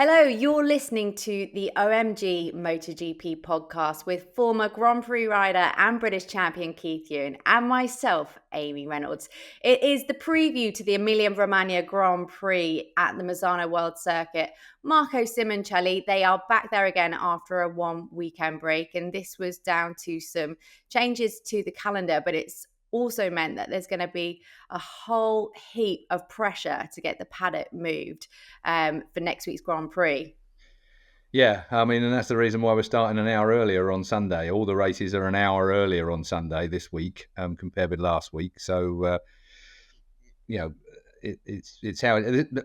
Hello, you're listening to the OMG MotoGP podcast with former Grand Prix rider and British champion Keith Huewen and myself, Amy Reynolds. It is the preview to the Emilia Romagna Grand Prix at the Misano World Circuit. Marco Simoncelli, they are back there again after a one-weekend break, and this was down to some changes to the calendar, but it's also meant that there's going to be a whole heap of pressure to get the paddock moved for next week's Grand Prix. Yeah, I mean, and that's the reason why we're starting an hour earlier on Sunday. All the races are an hour earlier on Sunday this week compared with last week. So, it's how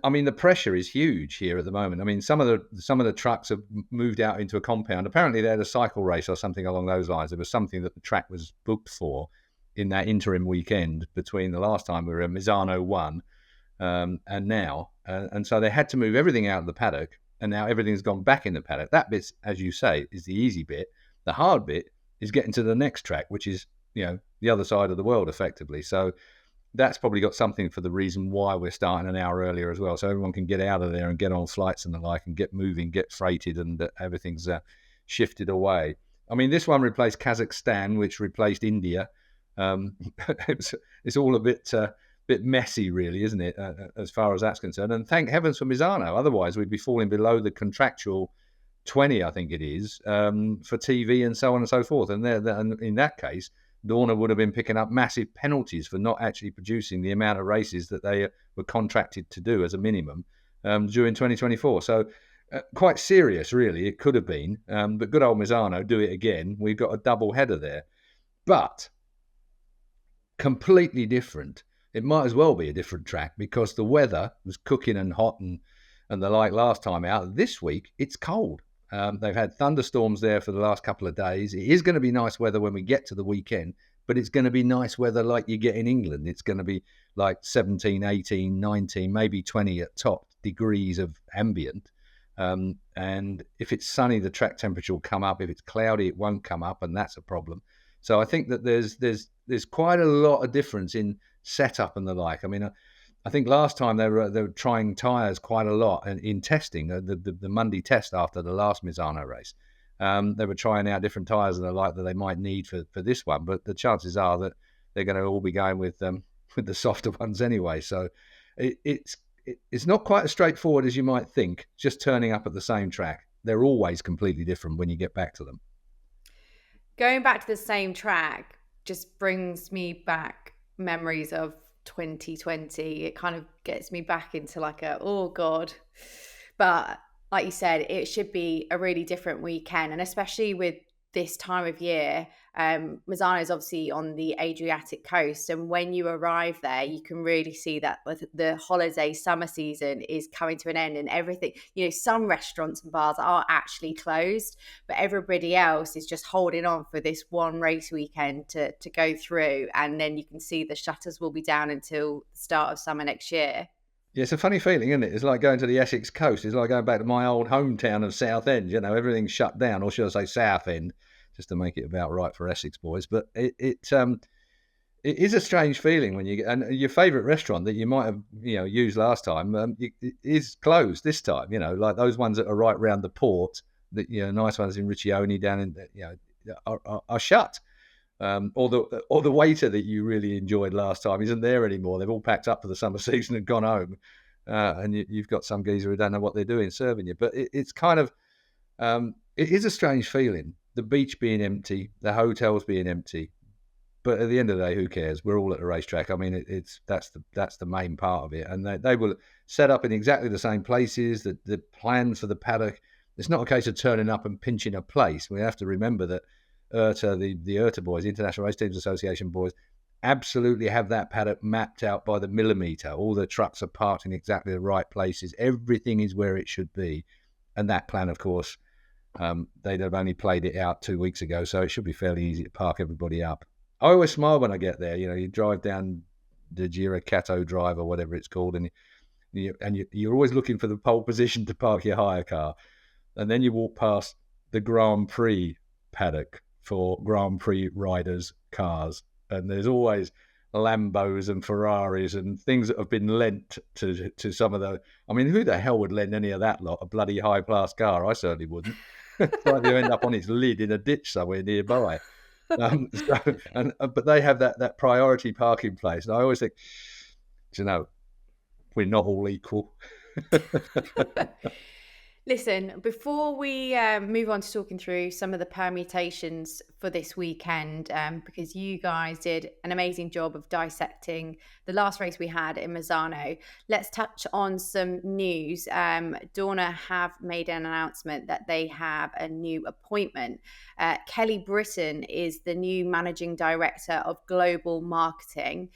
I mean, the pressure is huge here at the moment. I mean, some of the trucks have moved out into a compound. Apparently, they had a cycle race or something along those lines. There was something that the track was booked for in that interim weekend between the last time we were in Misano 1 and now. And so they had to move everything out of the paddock, and now everything's gone back in the paddock. That bit, as you say, is the easy bit. The hard bit is getting to the next track, which is, the other side of the world, effectively. So that's probably got something for the reason why we're starting an hour earlier as well, so everyone can get out of there and get on flights and the like and get moving, get freighted, and everything's shifted away. I mean, this one replaced Kazakhstan, which replaced India. It's all a bit messy, really, isn't it, as far as that's concerned? And thank heavens for Misano. Otherwise, we'd be falling below the contractual 20, I think it is, for TV and so on and so forth. And in that case, Dorna would have been picking up massive penalties for not actually producing the amount of races that they were contracted to do as a minimum during 2024. So quite serious, really, it could have been. But good old Misano, do it again. We've got a double header there. But completely different. It might as well be a different track because the weather was cooking and hot and the like last time out. This week, it's cold. They've had thunderstorms there for the last couple of days. It is going to be nice weather when we get to the weekend, but it's going to be nice weather like you get in England. It's going to be like 17, 18, 19, maybe 20 at top degrees of ambient. And if it's sunny, the track temperature will come up. If it's cloudy, it won't come up, and that's a problem. So I think that there's quite a lot of difference in setup and the like. I mean, I think last time they were trying tyres quite a lot in testing the Monday test after the last Misano race. They were trying out different tyres and the like that they might need for this one, but the chances are that they're going to all be going with the softer ones anyway. So it's not quite as straightforward as you might think. Just turning up at the same track, they're always completely different when you get back to them. Going back to the same track just brings me back memories of 2020. It kind of gets me back into oh God. But like you said, it should be a really different weekend. And especially with this time of year, Misano is obviously on the Adriatic coast. And when you arrive there, you can really see that the holiday summer season is coming to an end and everything. Some restaurants and bars are actually closed, but everybody else is just holding on for this one race weekend to go through. And then you can see the shutters will be down until the start of summer next year. Yeah, it's a funny feeling, isn't it? It's like going to the Essex coast. It's like going back to my old hometown of Southend. Everything's shut down, or should I say Southend, just to make it about right for Essex boys. But it is a strange feeling when you get, and your favourite restaurant that you might have used last time is closed this time. Like those ones that are right round the port, that nice ones in Riccione down in are shut. Or the waiter that you really enjoyed last time isn't there anymore. They've all packed up for the summer season and gone home, and you've got some geezer who don't know what they're doing serving you. But it's kind of it is a strange feeling. The beach being empty, the hotels being empty, but at the end of the day, who cares? We're all at the racetrack. I mean, that's the main part of it, and they will set up in exactly the same places. The plan for the paddock. It's not a case of turning up and pinching a place. We have to remember that. The IRTA boys, the International Race Teams Association boys, absolutely have that paddock mapped out by the millimetre. All the trucks are parked in exactly the right places. Everything is where it should be. And that plan, of course, they'd have only played it out 2 weeks ago, so it should be fairly easy to park everybody up. I always smile when I get there. You drive down the Giracato Drive or whatever it's called, and you're always looking for the pole position to park your hire car. And then you walk past the Grand Prix paddock for Grand Prix riders' cars. And there's always Lambos and Ferraris and things that have been lent to some of the. I mean, who the hell would lend any of that lot a bloody high class car? I certainly wouldn't. It's like you end up on its lid in a ditch somewhere nearby. But they have that priority parking place, and I always think, we're not all equal. Listen, before we move on to talking through some of the permutations for this weekend, because you guys did an amazing job of dissecting the last race we had in Misano, let's touch on some news. Dorna have made an announcement that they have a new appointment. Kelly Brittain is the new managing director of global marketing.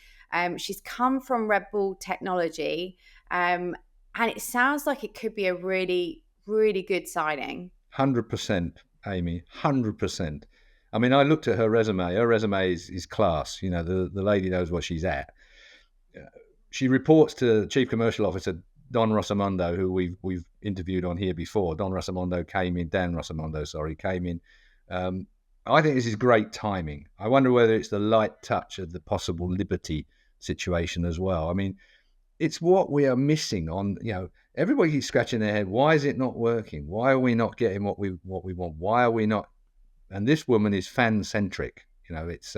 She's come from Red Bull Technology, and it sounds like it could be a really good signing. 100%, Amy, 100%. I mean, I looked at her resume. Her resume is class. The lady knows what she's at. She reports to Chief Commercial Officer Don Rossamondo, who we've interviewed on here before. Dan Rossamondo came in. I think this is great timing. I wonder whether it's the light touch of the possible Liberty situation as well. I mean, it's what we are missing on, everybody keeps scratching their head. Why is it not working? Why are we not getting what we want? Why are we not? And this woman is fan centric. It's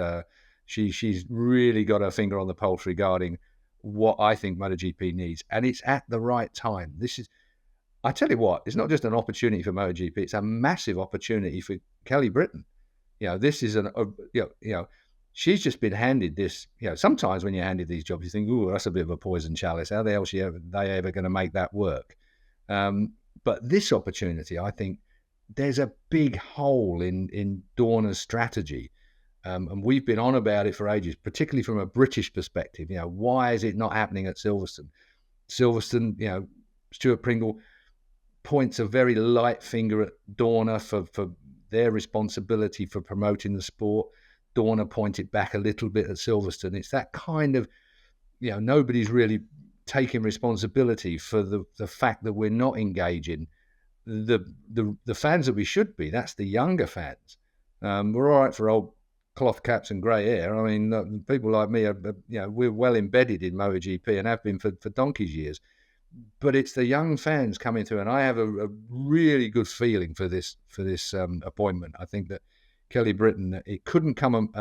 she's really got her finger on the pulse regarding what I think MotoGP needs, and it's at the right time. I tell you what, it's not just an opportunity for MotoGP; it's a massive opportunity for Kelly Brittain. This is she's just been handed this. Sometimes when you're handed these jobs, you think, "Oh, that's a bit of a poison chalice. How the hell are they ever going to make that work?" But this opportunity, I think, there's a big hole in Dorna's strategy, and we've been on about it for ages, particularly from a British perspective. Why is it not happening at Silverstone? Stuart Pringle points a very light finger at Dorna for their responsibility for promoting the sport. Dorna pointed back a little bit at Silverstone. It's that kind of, nobody's really taking responsibility for the fact that we're not engaging the fans that we should be. That's the younger fans. We're all right for old cloth caps and grey hair. I mean, people like me we're well embedded in MotoGP and have been for donkey's years. But it's the young fans coming through, and I have a really good feeling for this appointment. I think that Kelly Brittain, it couldn't come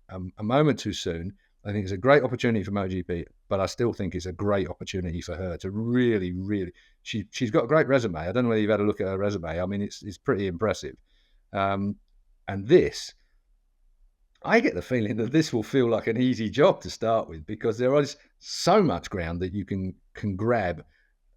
a moment too soon. I think it's a great opportunity for MotoGP, but I still think it's a great opportunity for her to really, really. She's got a great resume. I don't know whether you've had a look at her resume. I mean, it's pretty impressive. And this, I get the feeling that this will feel like an easy job to start with, because there is so much ground that you can grab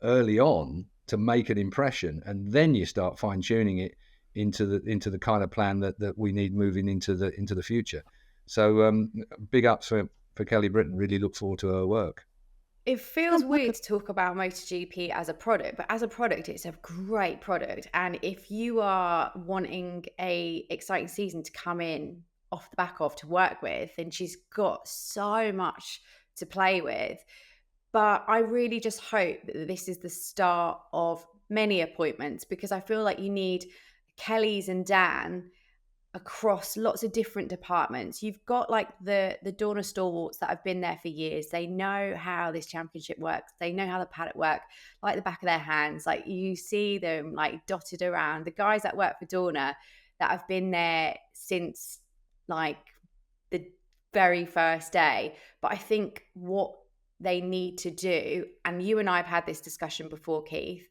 early on to make an impression, and then you start fine tuning it into the kind of plan that we need moving into the future. So big ups for Kelly Brittain. Really look forward to her work. It feels weird to talk about MotoGP as a product, but as a product, it's a great product. And if you are wanting a exciting season to come in off the back of to work with, then she's got so much to play with. But I really just hope that this is the start of many appointments, because I feel like you need Kelly's and Dan across lots of different departments. You've got like the Dorna stalwarts that have been there for years. They know how this championship works. They know how the paddock work like the back of their hands. Like, you see them like dotted around. The guys that work for Dorna that have been there since like the very first day. But I think what they need to do, and you and I have had this discussion before, Keith,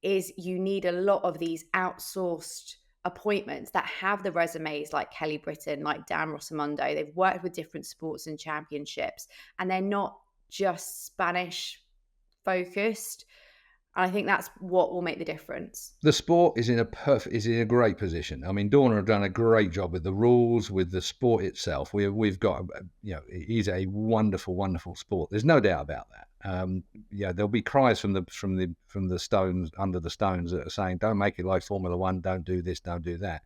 is you need a lot of these outsourced appointments that have the resumes like Kelly Brittain, like Dan Rossamondo. They've worked with different sports and championships, and they're not just Spanish focused. And I think that's what will make the difference. The sport is in a great position. I mean, Dorna have done a great job with the rules, with the sport itself. We've got, it is a wonderful, wonderful sport. There's no doubt about that. There'll be cries from the stones under the stones that are saying, "Don't make it like Formula One. Don't do this. Don't do that."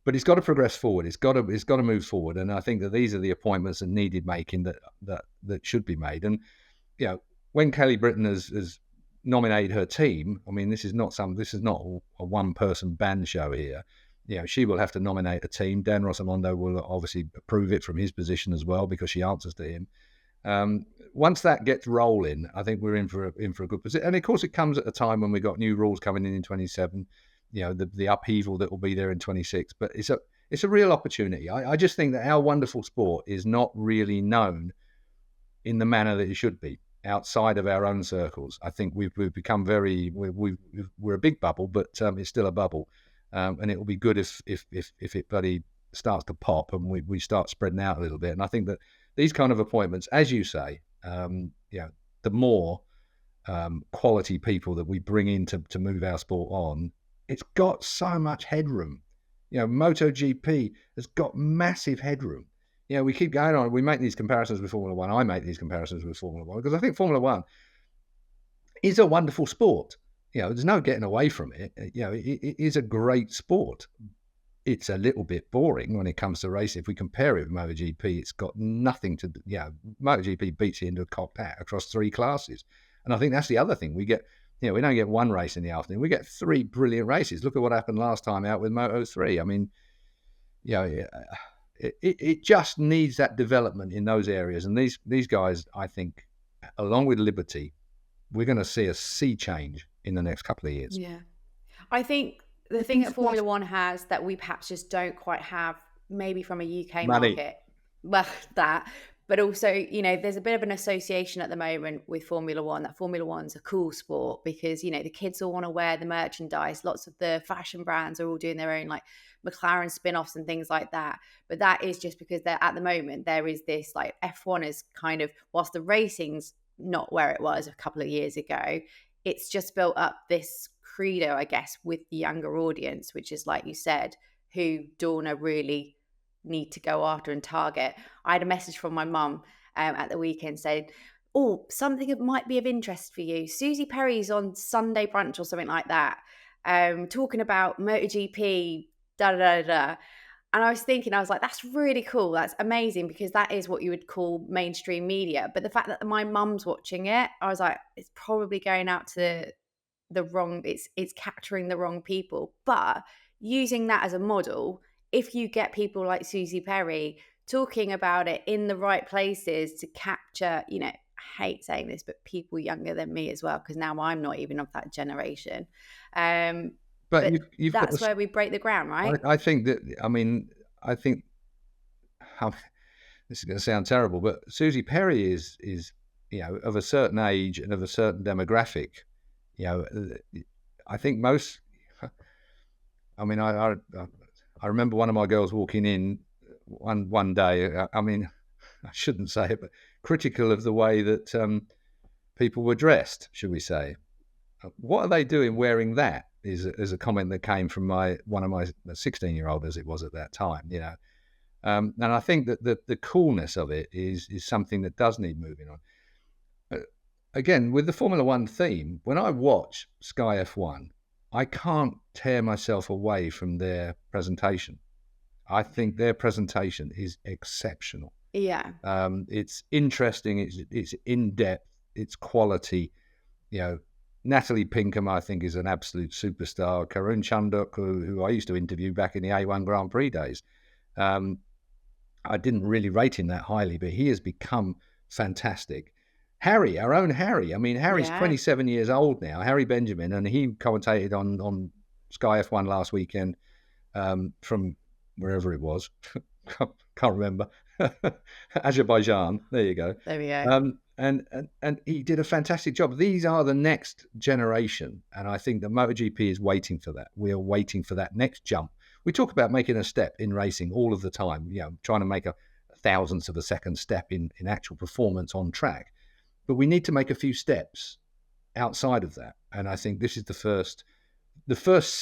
But it's got to progress forward. It's got to move forward. And I think that these are the appointments that needed making that should be made. And when Kelly Brittain has nominated her team, I mean, this is not a one-person band show here. she will have to nominate a team. Dan Rossamondo will obviously approve it from his position as well, because she answers to him. Once that gets rolling, I think we're in for a good position. And of course, it comes at a time when we've got new rules coming in 27. The upheaval that will be there in 26. But it's a real opportunity. I just think that our wonderful sport is not really known in the manner that it should be outside of our own circles. I think we've become we're a big bubble, but it's still a bubble, and it will be good if it bloody starts to pop and we start spreading out a little bit. And I think that these kind of appointments, as you say, the more quality people that we bring in to move our sport on, it's got so much headroom. MotoGP has got massive headroom. We keep going on. We make these comparisons with Formula One. I make these comparisons with Formula One because I think Formula One is a wonderful sport. There's no getting away from it. It is a great sport. It's a little bit boring when it comes to racing. If we compare it with MotoGP, it's got nothing to. MotoGP beats you into a cocked hat across 3 classes, and I think that's the other thing. We get, we don't get one race in the afternoon. We get 3 brilliant races. Look at what happened last time out with Moto3. I mean, It just needs that development in those areas. And these guys, I think, along with Liberty, we're going to see a sea change in the next couple of years. Yeah. I think the thing that Formula One has that we perhaps just don't quite have, maybe from a UK market, well, that, but also, there's a bit of an association at the moment with Formula One, that Formula One's a cool sport because, the kids all want to wear the merchandise. Lots of the fashion brands are all doing their own, like, McLaren spin-offs and things like that. But that is just because at the moment, there is this, like, F1 is kind of, whilst the racing's not where it was a couple of years ago, it's just built up this credo, I guess, with the younger audience, which is, like you said, who Dorna really need to go after and target. I had a message from my mum at the weekend saying, something that might be of interest for you. Susie Perry's on Sunday brunch or something like that, talking about MotoGP, da-da-da-da. And I was like, that's really cool. That's amazing, because that is what you would call mainstream media. But the fact that my mum's watching it, I was like, it's probably going out to the wrong, it's capturing the wrong people. But using that as a model, if you get people like Susie Perry talking about it in the right places to capture, I hate saying this, but people younger than me as well, because now I'm not even of that generation. But that's where we break the ground, right? I think that, this is going to sound terrible, but Susie Perry is of a certain age and of a certain demographic. I think most. I remember one of my girls walking in one day. I shouldn't say it, but critical of the way that people were dressed, should we say? What are they doing wearing that? Is a comment that came from one of my 16-year-old, as it was at that time. And I think that the coolness of it is something that does need moving on. Again, with the Formula One theme, when I watch Sky F1, I can't tear myself away from their presentation. I think their presentation is exceptional. Yeah. It's interesting. It's in depth. It's quality. Natalie Pinkham, I think, is an absolute superstar. Karun Chanduk, who I used to interview back in the A1 Grand Prix days. I didn't really rate him that highly, but he has become fantastic. Harry, our own Harry. Harry's 27 years old now, Harry Benjamin, and he commentated on Sky F1 last weekend from wherever it was. Can't remember. Azerbaijan. There you go. There we go. And he did a fantastic job. These are the next generation, and I think the MotoGP is waiting for that. We are waiting for that next jump. We talk about making a step in racing all of the time, trying to make a thousandth of a second step in actual performance on track. But we need to make a few steps outside of that, and I think this is the first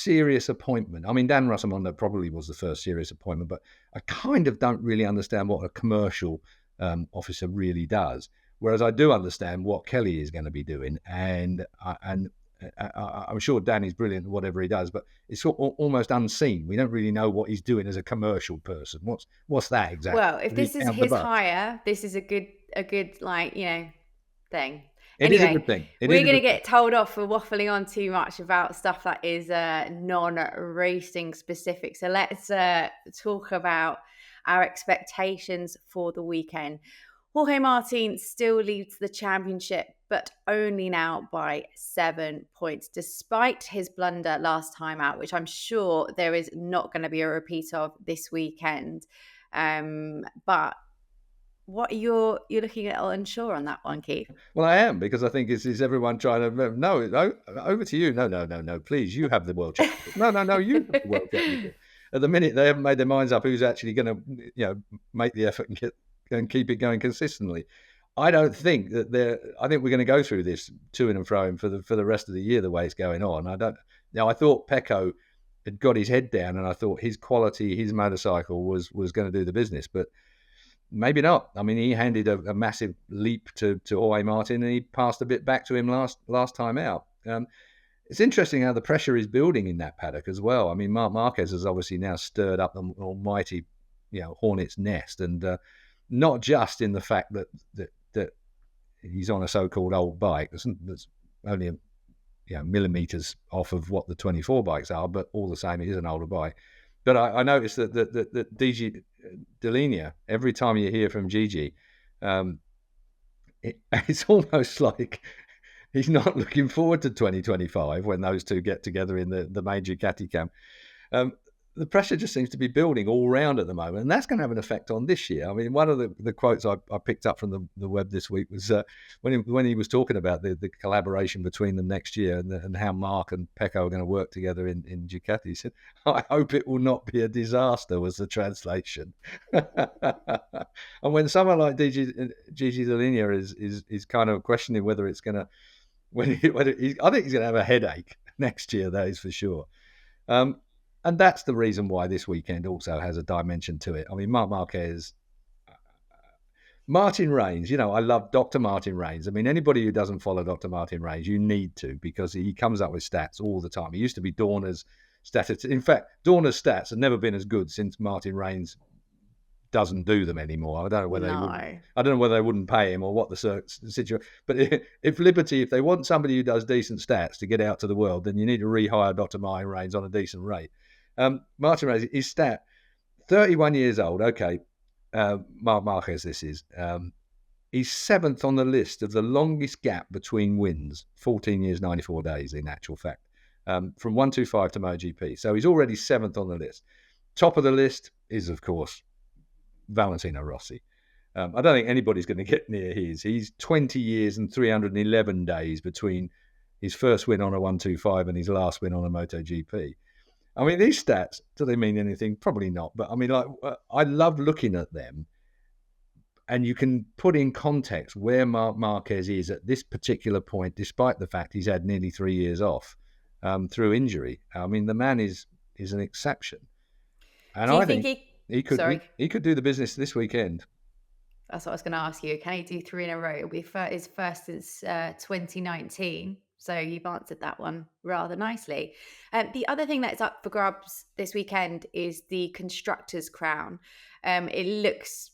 serious appointment. Dan Rossamondo probably was the first serious appointment, but I kind of don't really understand what a commercial officer really does. Whereas I do understand what Kelly is going to be doing, and I'm sure Danny's brilliant at whatever he does, but it's almost unseen. We don't really know what he's doing as a commercial person. What's that exactly? Well, if this is his hire, this is a good thing. It is a Anyway, good thing. we're going to get told off for waffling on too much about stuff that is non-racing specific. So let's talk about our expectations for the weekend. Jorge Martin still leads the championship, but only now by 7 points, despite his blunder last time out, which I'm sure there is not going to be a repeat of this weekend. But what you're looking at unsure on that one, Keith? Well, I am, because I think is everyone trying to no, over to you. No. Please, you have the world championship. No, you have the world championship. At the minute, they haven't made their minds up who's actually going to, make the effort and keep it going consistently. I don't think that I think we're going to go through this to and fro for the rest of the year the way it's going on. I thought Pecco had got his head down, and I thought his quality, his motorcycle was going to do the business, but maybe not. I mean, he handed a massive leap to Jorge Martin, and he passed a bit back to him last time out. It's interesting how the pressure is building in that paddock as well. I mean, Marc Marquez has obviously now stirred up the almighty, hornet's nest, and not just in the fact that he's on a so-called old bike that's only millimeters off of what the 24 bikes are, but all the same, it is an older bike. But I noticed that DG Delinea, every time you hear from Gigi, it's almost like he's not looking forward to 2025 when those two get together in the major Ducati camp. The pressure just seems to be building all round at the moment, and that's going to have an effect on this year. I mean, one of the quotes I picked up from the web this week was when he was talking about the collaboration between them next year and how Mark and Pecco are going to work together in Ducati. He said, "I hope it will not be a disaster," was the translation. And when someone like Gigi Delinea is kind of questioning whether it's going to, I think he's going to have a headache next year. That is for sure. And that's the reason why this weekend also has a dimension to it. I mean, Marc Marquez, Martin Rains, I love Dr. Martin Rains. I mean, anybody who doesn't follow Dr. Martin Rains, you need to, because he comes up with stats all the time. He used to be Dorna's stats. In fact, Dorna's stats have never been as good since Martin Rains doesn't do them anymore. I don't know whether they wouldn't pay him or what the situation. But if they want somebody who does decent stats to get out to the world, then you need to rehire Dr. Martin Rains on a decent rate. Martin Rains, his stat, 31 years old. Okay, Marc Marquez, this is. He's 7th on the list of the longest gap between wins, 14 years, 94 days in actual fact, from 125 to MotoGP. So he's already 7th on the list. Top of the list is, of course, Valentino Rossi. I don't think anybody's going to get near his. He's 20 years and 311 days between his first win on a 125 and his last win on a MotoGP. I mean, these stats, do they mean anything? Probably not. But I mean, I love looking at them, and you can put in context where Marc Marquez is at this particular point, despite the fact he's had nearly 3 years off through injury. I mean, the man is an exception. And I think he could do the business this weekend. That's what I was going to ask you. Can he do 3 in a row? It'll be his first since 2019. So you've answered that one rather nicely. The other thing that's up for grabs this weekend is the Constructors' Crown. It looks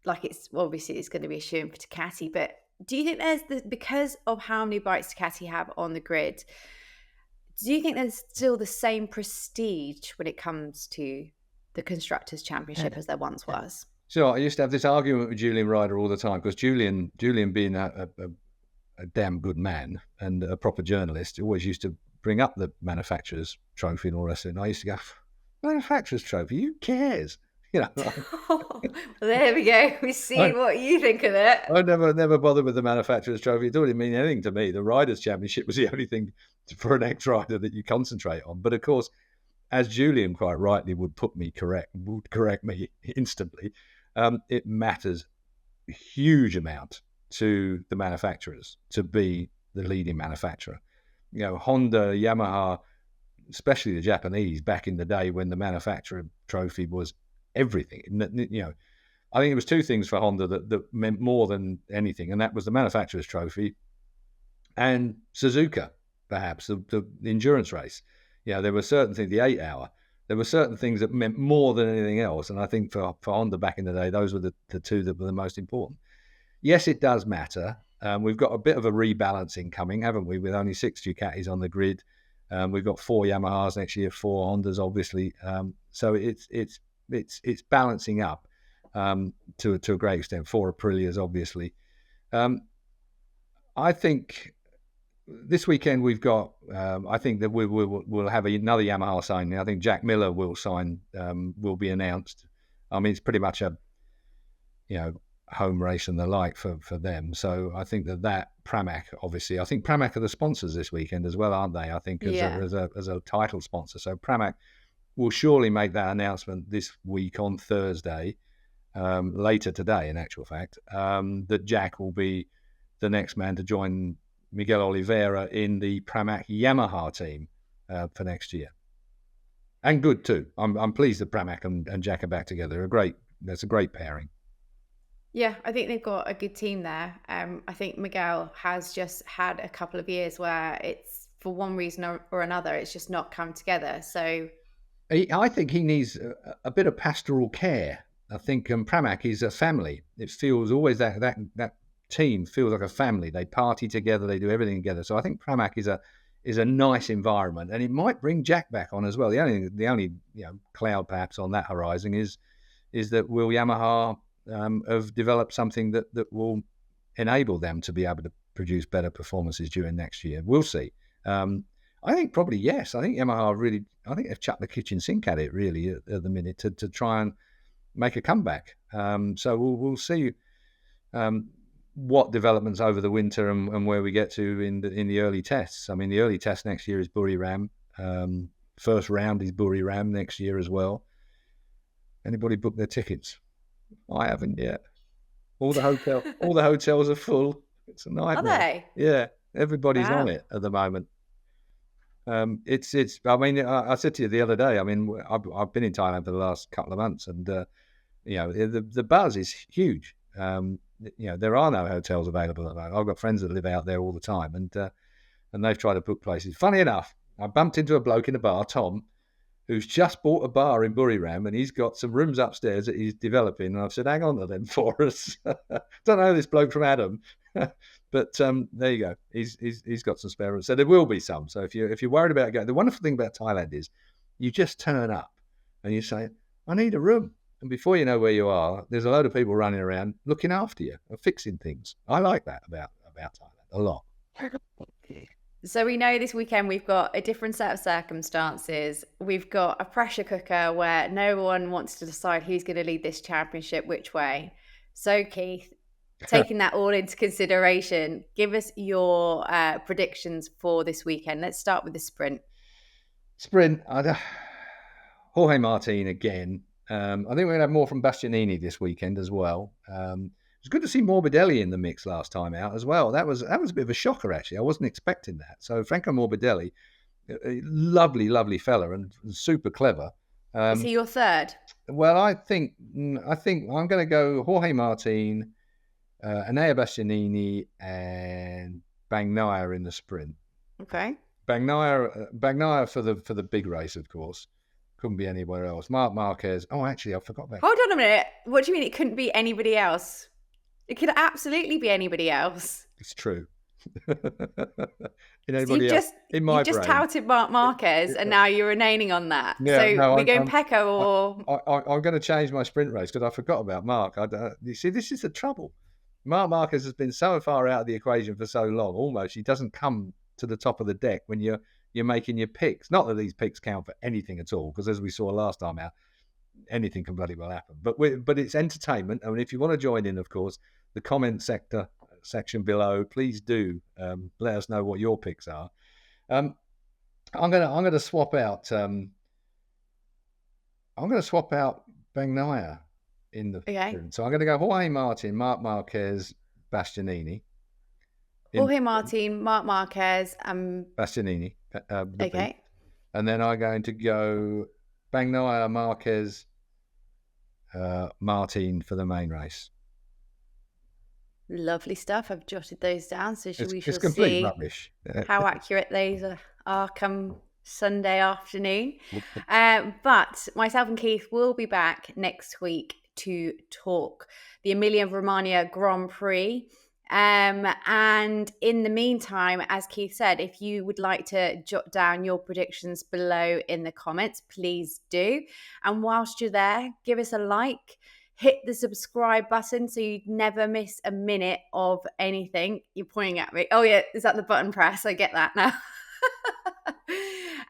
like it's going to be a shoe-in for Ducati, but do you think because of how many bikes Ducati have on the grid, do you think there's still the same prestige when it comes to the Constructors' Championship as there once was? So I used to have this argument with Julian Ryder all the time, because Julian being a damn good man and a proper journalist, always used to bring up the manufacturer's trophy and all the rest of it. And I used to go, manufacturer's trophy, who cares? Well, there we go. We see what you think of it. I never bothered with the manufacturer's trophy. It didn't mean anything to me. The Riders' Championship was the only thing for an ex-rider that you concentrate on. But of course, as Julian quite rightly would correct me instantly, it matters a huge amount to the manufacturers to be the leading manufacturer. Honda, Yamaha, especially the Japanese back in the day when the manufacturer trophy was everything. I think it was 2 things for Honda that meant more than anything, and that was the manufacturer's trophy and Suzuka, perhaps, the endurance race. There were certain things, the 8-hour, there were certain things that meant more than anything else. And I think for Honda back in the day, those were the 2 that were the most important. Yes, it does matter. We've got a bit of a rebalancing coming, haven't we? With only 6 Ducatis on the grid, we've got 4 Yamahas next year, 4 Hondas, obviously. So it's balancing up to a great extent. 4 Aprilias, obviously. I think this weekend we've got. I think that we'll have another Yamaha signing. I think Jack Miller will sign. Will be announced. I mean, it's pretty much a home race and the like for them. So I think that Pramac, obviously, I think Pramac are the sponsors this weekend as well, aren't they? I think as a title sponsor. So Pramac will surely make that announcement this week on Thursday, later today, in actual fact, that Jack will be the next man to join Miguel Oliveira in the Pramac Yamaha team for next year. And good too. I'm pleased that Pramac and Jack are back together. That's a great pairing. Yeah, I think they've got a good team there. I think Miguel has just had a couple of years where it's, for one reason or another, it's just not come together. So I think he needs a bit of pastoral care. I think Pramac is a family. It feels always that team feels like a family. They party together. They do everything together. So I think Pramac is a nice environment, and it might bring Jack back on as well. The only cloud perhaps on that horizon is that will Yamaha have developed something that will enable them to be able to produce better performances during next year. We'll see. I think probably yes. I think Yamaha they've chucked the kitchen sink at it really at the minute to try and make a comeback. So we'll see what developments over the winter and where we get to in the early tests. I mean, the early test next year is Buriram. First round is Buriram next year as well. Anybody booked their tickets? I haven't yet. All the hotels are full. It's a nightmare. Are they? Yeah, everybody's on it at the moment. It's. I mean, I said to you the other day. I mean, I've been in Thailand for the last couple of months, and the buzz is huge. There are no hotels available at the moment. I've got friends that live out there all the time, and they've tried to book places. Funny enough, I bumped into a bloke in a bar, Tom, who's just bought a bar in Buriram, and he's got some rooms upstairs that he's developing. And I've said, hang on to them for us. Don't know this bloke from Adam, but there you go. He's got some spare rooms. So there will be some. So if you're worried about going, the wonderful thing about Thailand is you just turn up and you say, I need a room. And before you know where you are, there's a load of people running around looking after you and fixing things. I like that about Thailand a lot. So we know this weekend we've got a different set of circumstances. We've got a pressure cooker where no one wants to decide who's going to lead this championship which way. So Keith, taking that all into consideration, give us your predictions for this weekend. Let's start with the sprint. Jorge Martin again. I think we're going to have more from Bastianini this weekend as well. It was good to see Morbidelli in the mix last time out as well. That was a bit of a shocker, actually. I wasn't expecting that. So Franco Morbidelli, a lovely fella and super clever. Is he your third? Well, I think I'm going to go Jorge Martin, Enea Bastianini, and Bagnaia in the sprint. Okay. Bagnaia for the big race, of course. Couldn't be anywhere else. Marc Marquez. Oh, actually, I forgot about. Hold on a minute. What do you mean it couldn't be anybody else? It could absolutely be anybody else. It's true. Anybody else? In my brain. You just touted Marc Marquez, and now you're reneging on that. Yeah, so we're going Pecco or... I'm going to change my sprint race because I forgot about Marc. You see, this is the trouble. Marc Marquez has been so far out of the equation for so long, almost he doesn't come to the top of the deck when you're making your picks. Not that these picks count for anything at all, because as we saw last time out, anything can bloody well happen. But it's entertainment. I mean, if you want to join in, of course, the comment section below, please do let us know what your picks are. I'm gonna swap out. I'm gonna swap out Bagnaia in the. Okay. So I'm gonna go Jorge Martin, Marc Marquez, Bastianini. Jorge Martin, Marc Marquez, Bastianini. Okay. And then I'm going to go Bagnaia, Marquez, Martin for the main race. Lovely stuff. I've jotted those down, so we shall complete see rubbish. How accurate those are come Sunday afternoon. But myself and Keith will be back next week to talk the Emilia Romagna Grand Prix. And in the meantime, as Keith said, if you would like to jot down your predictions below in the comments, please do. And whilst you're there, give us a like, hit the subscribe button so you never miss a minute of anything. You're pointing at me. Oh yeah, is that the button press? I get that now.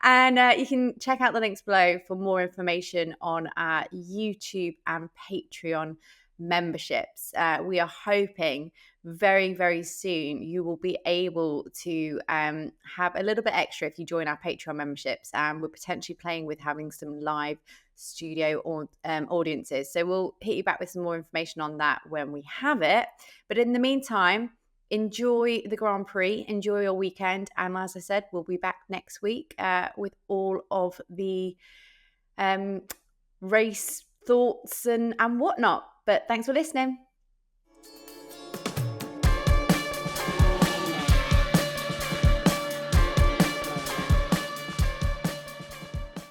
And you can check out the links below for more information on our YouTube and Patreon memberships. We are hoping very, very soon you will be able to have a little bit extra if you join our Patreon memberships, and we're potentially playing with having some live studio or audiences. So we'll hit you back with some more information on that when we have it. But in the meantime, enjoy the Grand Prix, enjoy your weekend, and as I said, we'll be back next week with all of the race thoughts and whatnot. But thanks for listening.